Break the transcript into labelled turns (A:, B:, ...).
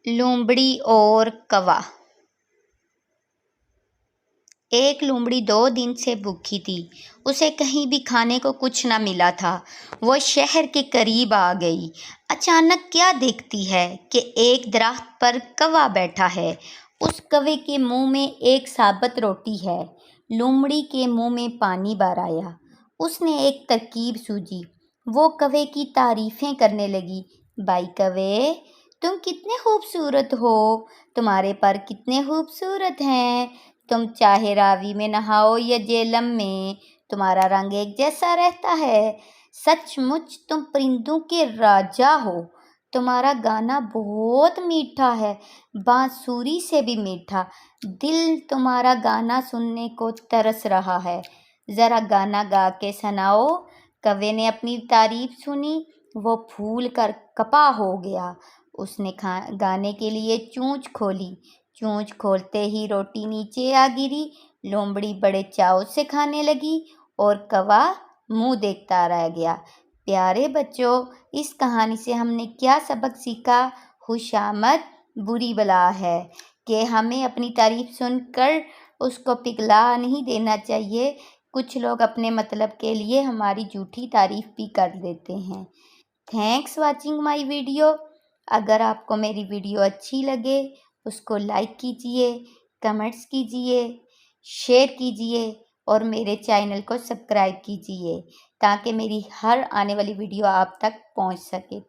A: लोमड़ी और कौवा। एक लोमड़ी 2 दिन से भूखी थी। उसे कहीं भी खाने को कुछ न मिला था। वो शहर के करीब आ गई। अचानक क्या देखती है कि एक दरख्त पर कौवा बैठा है। उस कौवे के मुंह में एक साबुत रोटी है। लोमड़ी के मुंह में पानी भर आया। उसने एक तरकीब सूझी। वो कौवे की तारीफें करने लगी। भाई कौवे, तुम कितने खूबसूरत हो। तुम्हारे पर कितने खूबसूरत हैं। तुम चाहे रावी में नहाओ या जेलम में, तुम्हारा रंग एक जैसा रहता है। सचमुच तुम परिंदों के राजा हो। तुम्हारा गाना बहुत मीठा है, बांसुरी से भी मीठा। दिल तुम्हारा गाना सुनने को तरस रहा है। ज़रा गाना गा के सुनाओ। कौवे ने अपनी तारीफ सुनी। वो फूल कर कपा हो गया। उसने गाने के लिए चोंच खोली। चोंच खोलते ही रोटी नीचे आ गिरी। लोमड़ी बड़े चाव से खाने लगी और कौवा मुंह देखता रह गया। प्यारे बच्चों, इस कहानी से हमने क्या सबक सीखा? खुशामद बुरी बला है कि हमें अपनी तारीफ सुनकर उसको पिघला नहीं देना चाहिए। कुछ लोग अपने मतलब के लिए हमारी झूठी तारीफ भी कर देते हैं। Thanks watching my video. अगर आपको मेरी वीडियो अच्छी लगे उसको लाइक कीजिए, कमेंट्स कीजिए, शेयर कीजिए और मेरे चैनल को सब्सक्राइब कीजिए ताकि मेरी हर आने वाली वीडियो आप तक पहुंच सके।